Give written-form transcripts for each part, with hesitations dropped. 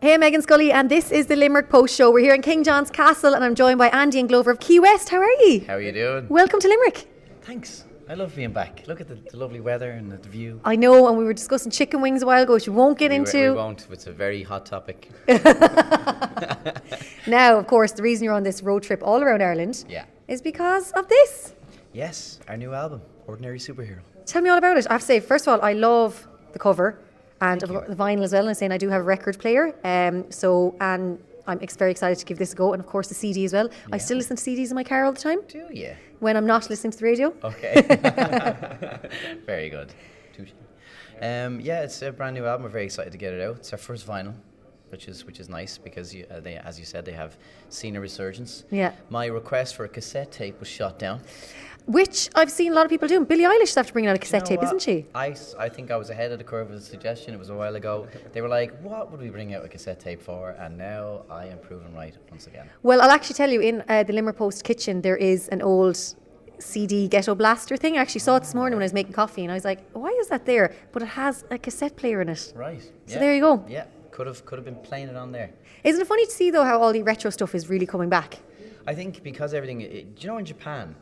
Hey, I'm Meghann Scully, and this is the Limerick Post Show. We're here in King John's Castle, and I'm joined by Andy and Glover of Keywest. How are you? How are you doing? Welcome to Limerick. Thanks. I love being back. Look at the lovely weather and the view. I know, and we were discussing chicken wings a while ago, which we won't get into. We won't. It's a very hot topic. Now, of course, the reason you're on this road trip all around Ireland is because of this. Yes, our new album, Ordinary Superhero. Tell me all about it. I have to say, first of all, I love the cover and the vinyl as well. And I'm saying I do have a record player. And I'm very excited to give this a go. And of course, the CD as well. Yeah. I still listen to CDs in my car all the time. Do you? When I'm not listening to the radio. Okay. Very good. It's a brand new album. We're very excited to get it out. It's our first vinyl, which is nice because they, as you said, they have seen a resurgence. Yeah. My request for a cassette tape was shot down. Which I've seen a lot of people doing. Billie Eilish is after bringing out a cassette tape, isn't she? I think I was ahead of the curve with the suggestion. It was a while ago. They were like, what would we bring out a cassette tape for? And now I am proven right once again. Well, I'll actually tell you, in the Limerick Post kitchen, there is an old CD ghetto blaster thing. I actually saw it this morning when I was making coffee, and I was like, why is that there? But it has a cassette player in it. Right. So there you go. Yeah, could have been playing it on there. Isn't it funny to see, though, how all the retro stuff is really coming back? I think because everything, do you know in Japan,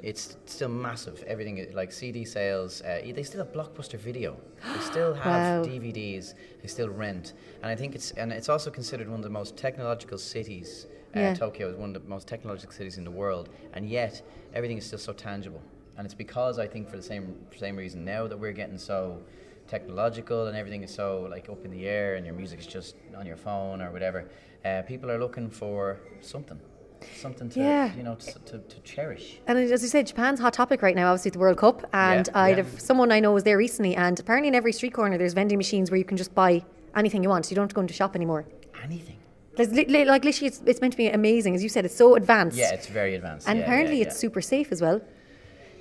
it's still massive. Everything, like CD sales, they still have Blockbuster Video. They still have DVDs. They still rent. And I think it's also considered one of the most technological cities. Tokyo is one of the most technological cities in the world. And yet, everything is still so tangible. And it's because, I think, for the same reason now that we're getting so technological and everything is so like up in the air and your music's just on your phone or whatever, people are looking for something to cherish. And as you said, Japan's hot topic right now, obviously the World Cup, and someone I know was there recently, and apparently in every street corner there's vending machines where you can just buy anything you want, so you don't have to go into a shop anymore. Anything? Like literally it's meant to be amazing. As you said, it's so advanced. Yeah, it's very advanced. And apparently it's super safe as well.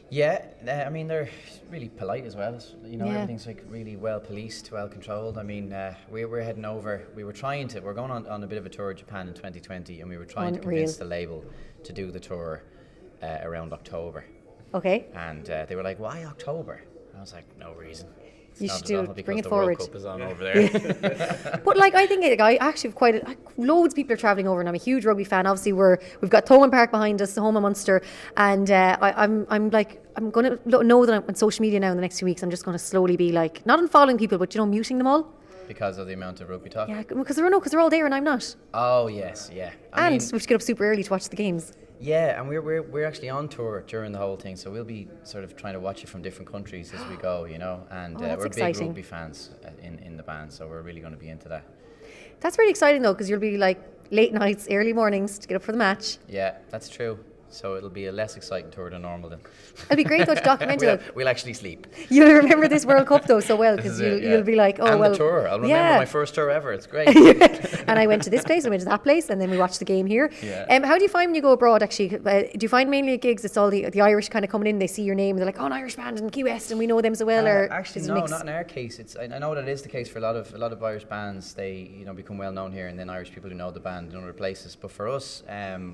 Yeah, I mean, they're really polite as well. Everything's like really well policed, well controlled. I mean, we're heading over. We're going on a bit of a tour of Japan in 2020, and we were trying to convince the label to do the tour around October. Okay. And they were like, why October? I was like, no reason. You should bring it forward. The World Cup is on over there. But I think I actually have loads of people are travelling over, and I'm a huge rugby fan. Obviously, we've got Thomond Park behind us, the home of Munster, and I'm going to know that I'm on social media now in the next few weeks. I'm just going to slowly be not unfollowing people, but muting them all. Because of the amount of rugby talk? Yeah, because they're all there and I'm not. Oh yes, yeah. I mean, we have to get up super early to watch the games. Yeah, and we're actually on tour during the whole thing, so we'll be sort of trying to watch it from different countries as we go, and we're exciting. Big rugby fans in the band, so we're really going to be into that. That's really exciting though, because you'll be late nights, early mornings to get up for the match. Yeah, that's true. So it'll be a less exciting tour than normal then. It'll be great though to document it. We'll actually sleep. You'll remember this World Cup though so well, because you'll be like, and the tour. I'll remember my first tour ever. It's great. And I went to this place, I went to that place, and then we watched the game here. Yeah. How do you find when you go abroad actually? Do you find mainly at gigs it's all the Irish kind of coming in, they see your name and they're like, oh, an Irish band and Keywest and we know them so well? Or actually no, not in our case. I know that is the case for a lot of Irish bands. They become well known here, and then Irish people who know the band in other places. But for us,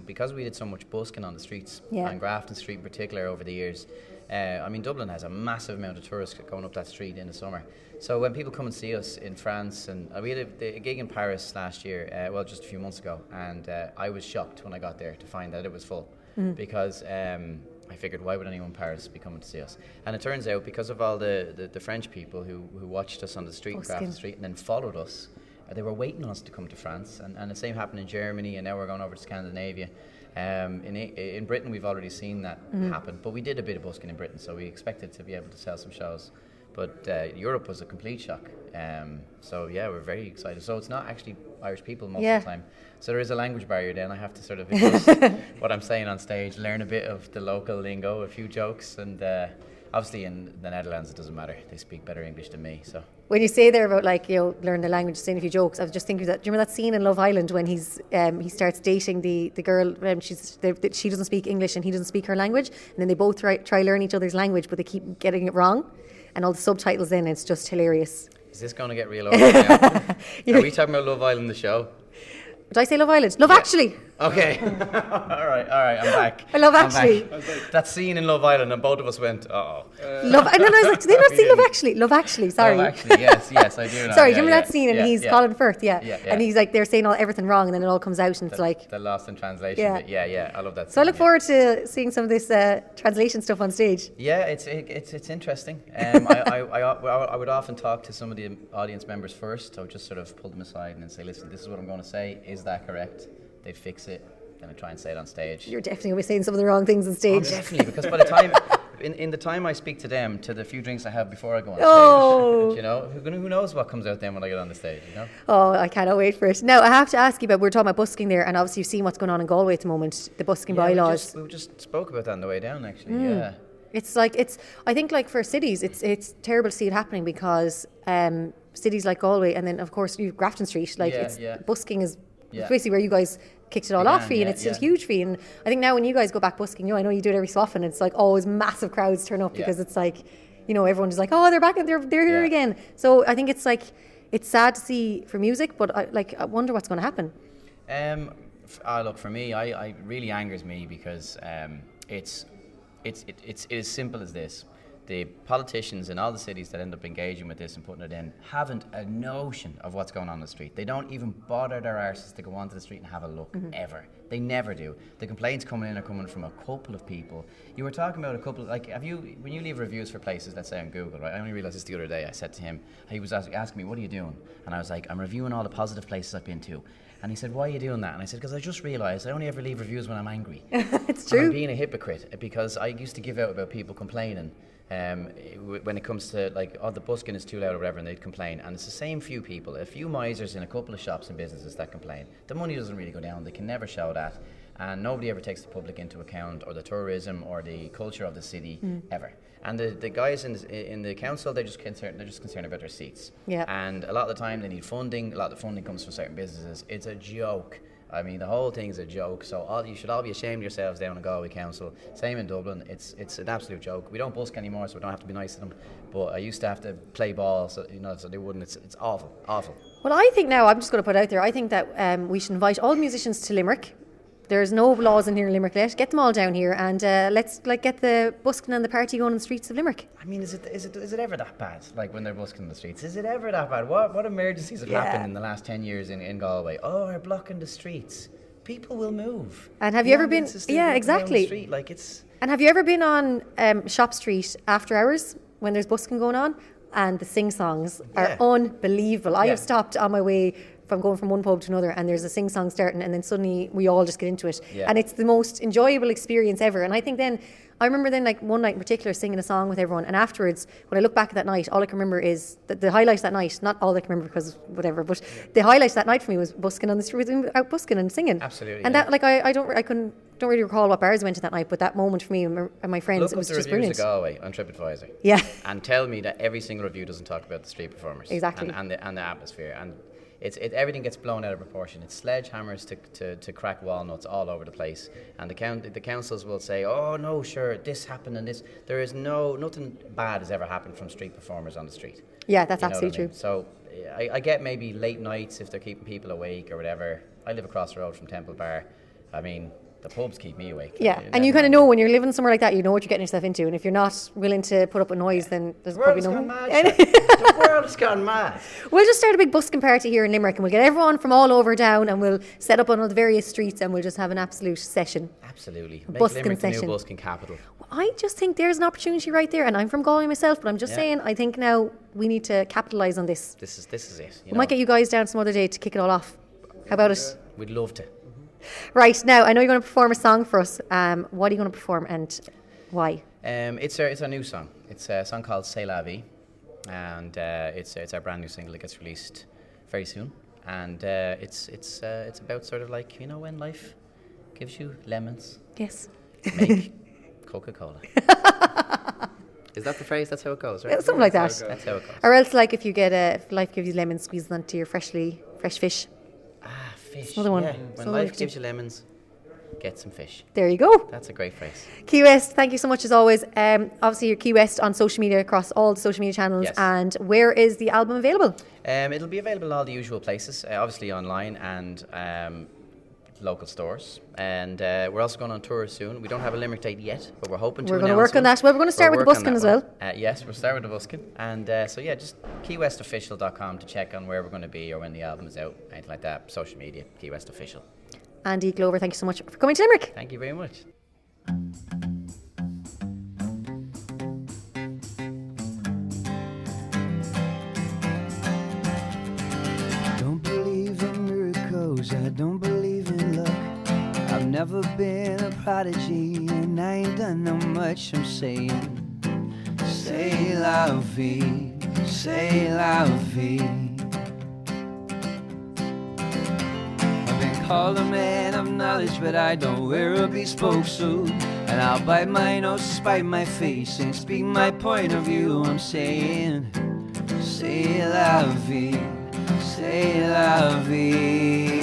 because we did so much busking on the streets, and Grafton Street in particular over the years, Dublin has a massive amount of tourists going up that street in the summer. So when people come and see us in France, and we had a gig in Paris last year, just a few months ago, and I was shocked when I got there to find that it was full, because I figured, why would anyone in Paris be coming to see us? And it turns out because of all the French people who watched us on the street, Grafton Street, and then followed us, they were waiting on us to come to France, and the same happened in Germany, and now we're going over to Scandinavia. In Britain we've already seen that happen, but we did a bit of busking in Britain, so we expected to be able to sell some shows, but Europe was a complete shock, so we're very excited. So it's not actually Irish people most of the time, so there is a language barrier then. I have to sort of adjust what I'm saying on stage, learn a bit of the local lingo, a few jokes, and obviously in the Netherlands it doesn't matter, they speak better English than me. So when you say there about learn the language, saying a few jokes, I was just thinking that, do you remember that scene in Love Island when he starts dating the girl, she doesn't speak English and he doesn't speak her language, and then they both try learn each other's language, but they keep getting it wrong, and all the subtitles in, it's just hilarious. Is this going to get real over now? Are we talking about Love Island the show? Did I say Love Island? Love Actually. Okay. all right, I'm back. I Love Actually. That scene in Love Island, and both of us went, uh-oh. Love, and then I was like, did they not see Love Actually? Love Actually, sorry. Love Actually, yes, I do know. Sorry, do you remember that scene? And he's Colin Firth, and he's like, they're saying everything wrong, and then it all comes out, and it's like the lost in translation bit. Yeah, I love that scene. So I look forward to seeing some of this translation stuff on stage. Yeah, it's interesting. I would often talk to some of the audience members first. I would just sort of pull them aside and say, listen, this is what I'm going to say. Is that correct? They'd fix it. Then I try and say it on stage. You're definitely going to be saying some of the wrong things on stage. Oh, definitely, because by the time, in the time I speak to them, to the few drinks I have before I go on stage, you know, who knows what comes out then when I get on the stage, you know? Oh, I cannot wait for it. Now, I have to ask you about, we're talking about busking there, and obviously you've seen what's going on in Galway at the moment, the busking bylaws. We just spoke about that on the way down, actually, yeah. It's like, I think like for cities, it's terrible to see it happening because cities like Galway, and then of course you Grafton Street, like busking is basically where you guys kicked it all off for you, and it's a huge fee. And I think now when you guys go back busking, you know, I know you do it every so often, it's like always massive crowds turn up because it's like, you know, everyone's just like, oh, they're back and they're here again. So I think it's like, it's sad to see for music, but I wonder what's going to happen. Look, for me, it really angers me because it is as simple as this. The politicians in all the cities that end up engaging with this and putting it in haven't a notion of what's going on the street. They don't even bother their arses to go onto the street and have a look, ever. They never do. The complaints coming in are coming from a couple of people. You were talking about a couple, like, when you leave reviews for places, let's say on Google, right? I only realised this the other day. I said to him, he was asking me, what are you doing? And I was like, I'm reviewing all the positive places I've been to. And he said, why are you doing that? And I said, because I just realised I only ever leave reviews when I'm angry. It's true. And I'm being a hypocrite because I used to give out about people complaining when it comes to like, oh, the busking is too loud or whatever, and they'd complain. And it's the same few people, a few misers in a couple of shops and businesses that complain. The money doesn't really go down. They can never show that. And nobody ever takes the public into account, or the tourism, or the culture of the city, ever. And the guys in the council, they're just concerned about their seats. Yeah. And a lot of the time they need funding. A lot of the funding comes from certain businesses. It's a joke. I mean, the whole thing's a joke. So you should all be ashamed of yourselves down in Galway Council. Same in Dublin. It's an absolute joke. We don't busk anymore, so we don't have to be nice to them. But I used to have to play ball, so they wouldn't. It's awful. Well, I think now, I'm just going to put it out there, I think that we should invite all musicians to Limerick. There's no laws in here in Limerick yet. Get them all down here, and let's get the busking and the party going in the streets of Limerick. I mean, is it ever that bad? Like when they're busking in the streets, is it ever that bad? What emergencies have happened in the last 10 years in Galway? Oh, we're blocking the streets. People will move. And have you ever been? Yeah, exactly. Street, like it's. And have you ever been on Shop Street after hours when there's busking going on? And the sing-songs are unbelievable. I have stopped on my way from going from one pub to another, and there's a sing-song starting, and then suddenly we all just get into it. Yeah. And it's the most enjoyable experience ever. And I think then, I remember then like one night in particular singing a song with everyone, and afterwards, when I look back at that night, all I can remember is the highlight that night, not all I can remember because whatever, but the highlight that night for me was busking on the street, out busking and singing. Absolutely. And that, like, I don't really recall what bars I went to that night, but that moment for me and my friends, it was just brilliant. Look up the reviews of Galway on TripAdvisor. Yeah. And tell me that every single review doesn't talk about the street performers. Exactly. And the atmosphere. And everything gets blown out of proportion. It's sledgehammers to crack walnuts all over the place. And the councils will say, oh no, sure, this happened and this. There is nothing bad has ever happened from street performers on the street. Yeah, that's absolutely true. So I get maybe late nights if they're keeping people awake or whatever. I live across the road from Temple Bar. I mean, the pubs keep me awake. Yeah, and you kind of know when you're living somewhere like that, you know what you're getting yourself into. And if you're not willing to put up with noise, then there's probably no... The world has gone mad. We'll just start a big busking party here in Limerick, and we'll get everyone from all over down, and we'll set up on all the various streets, and we'll just have an absolute session. Absolutely. Make Limerick the new busking capital. Well, I just think there's an opportunity right there, and I'm from Galway myself, but I'm just saying, I think now we need to capitalise on this. This is it. We might get you guys down some other day to kick it all off. How about it? We'd love to. Right, now, I know you're going to perform a song for us. What are you going to perform and why? It's a new song. It's a song called C'est la vie. And it's our brand new single that gets released very soon. And it's about sort of like, you know, when life gives you lemons. Yes. Make Coca-Cola. Is that the phrase? That's how it goes, right? Yeah, something like that. That's how it goes. Or else, like, if life gives you lemons, squeeze them onto your fresh fish. Fish. Another one. Yeah. When life gives you lemons, get some fish. There you go. That's a great phrase. Keywest, thank you so much as always. Obviously, you're Keywest on social media across all the social media channels. Yes. And where is the album available? It'll be available in all the usual places, obviously online, and local stores. And we're also going on tour soon. We don't have a Limerick date yet, but we're hoping to. We're going to work on that. Well, we're going to start with the busking as well. Yes, we'll start with the busking. And so yeah, just keywestofficial.com to check on where we're going to be or when the album is out, anything like that. Social media, Key West Official. Andy Glover, thank you so much for coming to Limerick. Thank you very much. Don't believe in miracles, I don't believe in luck. I've never been a prodigy and I ain't done no much. I'm saying, say la vie, say la vie. Called a man of knowledge, but I don't wear a bespoke suit. And I'll bite my nose, spite my face, and speak my point of view. I'm saying, say la vie, say la vie.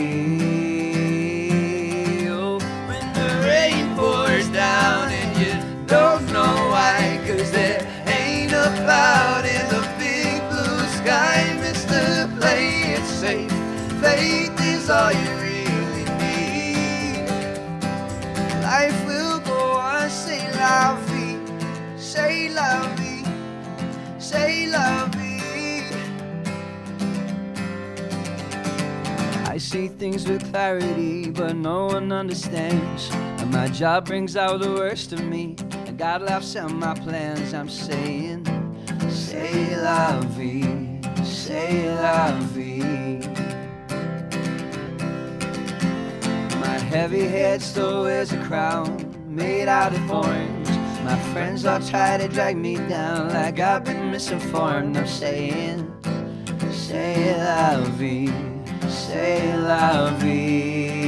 Oh, when the rain pours down and you don't know why, 'cause there ain't a cloud in the big blue sky. Mister, play it safe, faith is all you need. Life will go on, say la vie, say la vie, say la vie. I see things with clarity, but no one understands. And my job brings out the worst of me, and God laughs at my plans. I'm saying, say la vie, say la vie. Heavy head still wears a crown made out of thorns. My friends all try to drag me down like I've been misinformed. I'm saying, say la vie, say la vie.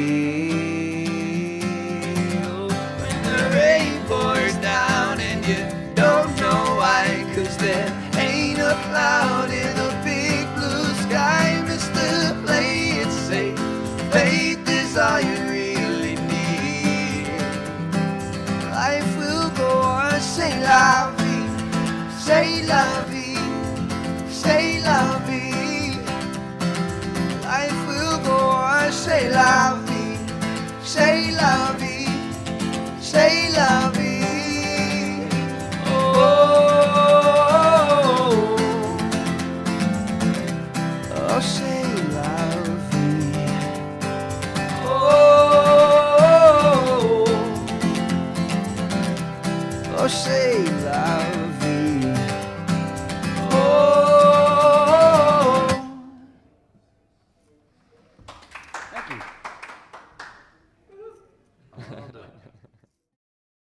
Oh, when the rain pours down and you don't know why, 'cause there ain't a cloud in the big blue sky. Mister, play it safe, faith is all you need. Life will go on, say la vie, say la vie, say la vie. Life will go on, say la vie, say la vie, say la vie. Oh, oh, say la vie. Oh, say love.